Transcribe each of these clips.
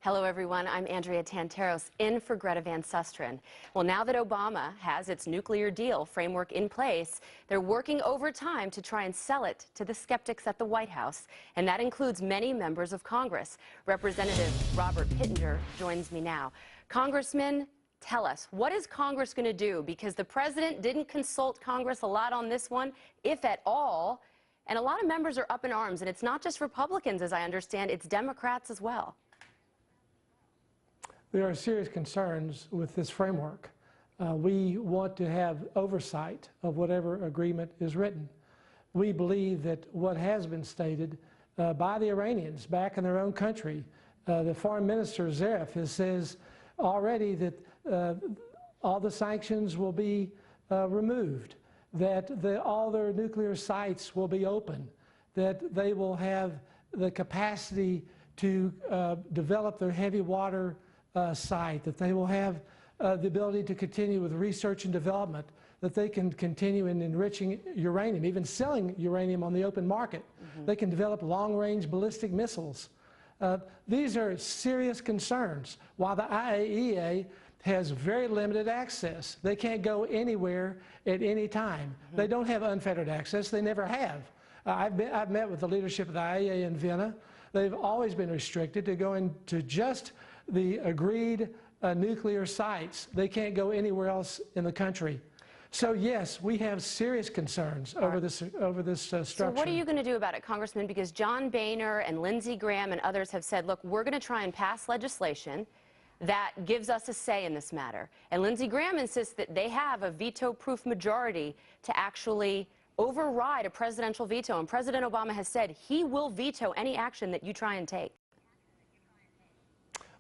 Hello, everyone. I'm Andrea Tanteros, in for Greta Van Susteren. Well, now that Obama has its nuclear deal framework in place, they're working overtime to try and sell it to the skeptics at the White House, and that includes many members of Congress. Representative Robert Pittenger joins me now. Congressman, tell us, what is Congress going to do? Because the president didn't consult Congress a lot on this one, if at all, and a lot of members are up in arms, and it's not just Republicans, as I understand, it's Democrats as well. There are serious concerns with this framework. We want to have oversight of whatever agreement is written. We believe that what has been stated by the Iranians back in their own country, the foreign minister Zarif says already that all the sanctions will be removed, that all their nuclear sites will be open, that they will have the capacity to develop their heavy water site, that they will have the ability to continue with research and development, that they can continue in enriching uranium, even selling uranium on the open market. They can develop long-range ballistic missiles. These are serious concerns. While the IAEA has very limited access, they can't go anywhere at any time. They don't have unfettered access. They never have. I've met with the leadership of the IAEA in Vienna. They've always been restricted to go into just the agreed nuclear sites. They can't go anywhere else in the country. So yes, we have serious concerns over this structure. So what are you going to do about it, Congressman? Because John Boehner and Lindsey Graham and others have said, look, we're going to try and pass legislation that gives us a say in this matter. And Lindsey Graham insists that they have a veto-proof majority to actually override a presidential veto. And President Obama has said he will veto any action that you try and take.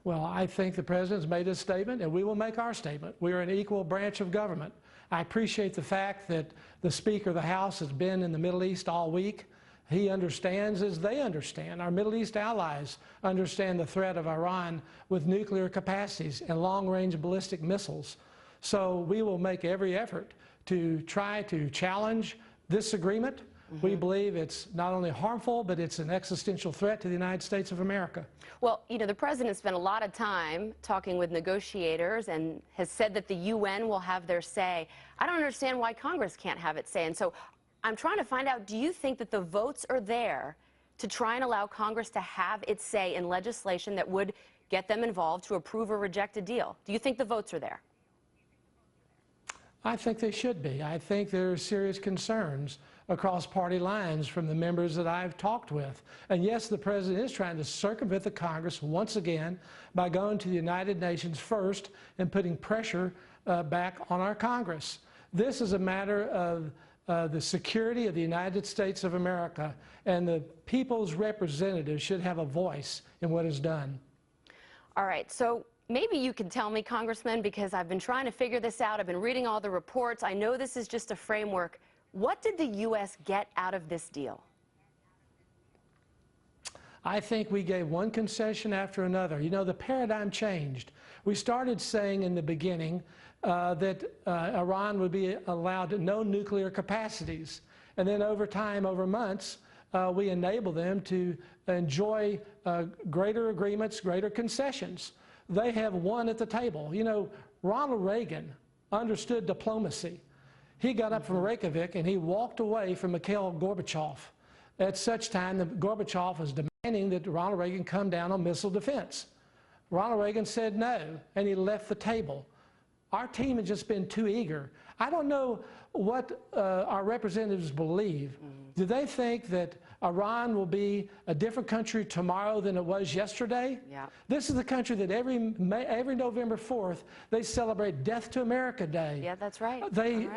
Well, I think the president's made his statement, and we will make our statement. We are an equal branch of government. I appreciate the fact that the Speaker of the House has been in the Middle East all week. He understands, as they understand. Our Middle East allies understand the threat of Iran with nuclear capacities and long-range ballistic missiles. So we will make every effort to try to challenge this agreement. We believe it's not only harmful, but it's an existential threat to the United States of America. Well, you know, the president spent a lot of time talking with negotiators and has said that the UN will have their say. I don't understand why Congress can't have its say. And so I'm trying to find out, do you think that the votes are there to try and allow Congress to have its say in legislation that would get them involved to approve or reject a deal? Do you think the votes are there? I think they should be. I think there are serious concerns across party lines from the members that I've talked with. And yes, the president is trying to circumvent the Congress once again by going to the United Nations first and putting pressure back on our Congress. This is a matter of the security of the United States of America, and the people's representatives should have a voice in what is done. All right, so maybe you can tell me, Congressman, because I've been trying to figure this out. I've been reading all the reports. I know this is just a framework. What did the U.S. get out of this deal? I think we gave one concession after another. You know, the paradigm changed. We started saying in the beginning that Iran would be allowed no nuclear capacities. And then over time, over months, we enabled them to enjoy greater agreements, greater concessions. They have won at the table. You know, Ronald Reagan understood diplomacy. He got up from Reykjavik and he walked away from Mikhail Gorbachev. At such time, Gorbachev was demanding that Ronald Reagan come down on missile defense. Ronald Reagan said no, and he left the table. Our team has just been too eager. I don't know what our representatives believe. Do they think that Iran will be a different country tomorrow than it was yesterday? Yeah. This is the country that every November 4th, they celebrate Death to America Day. Yeah, that's right. They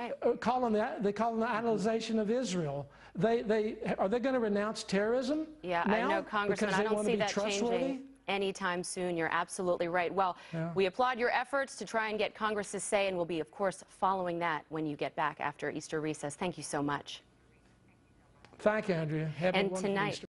call them the idolization of Israel. Are they going to renounce terrorism? Yeah, now I know, Congressman. because they I don't want to see be that trustworthy? changing anytime soon. You're absolutely right. Well, we applaud your efforts to try and get Congress's say, and we'll be, of course, following that when you get back after Easter recess. Thank you so much. Thank you, Andrea. Have a wonderful tonight, Easter.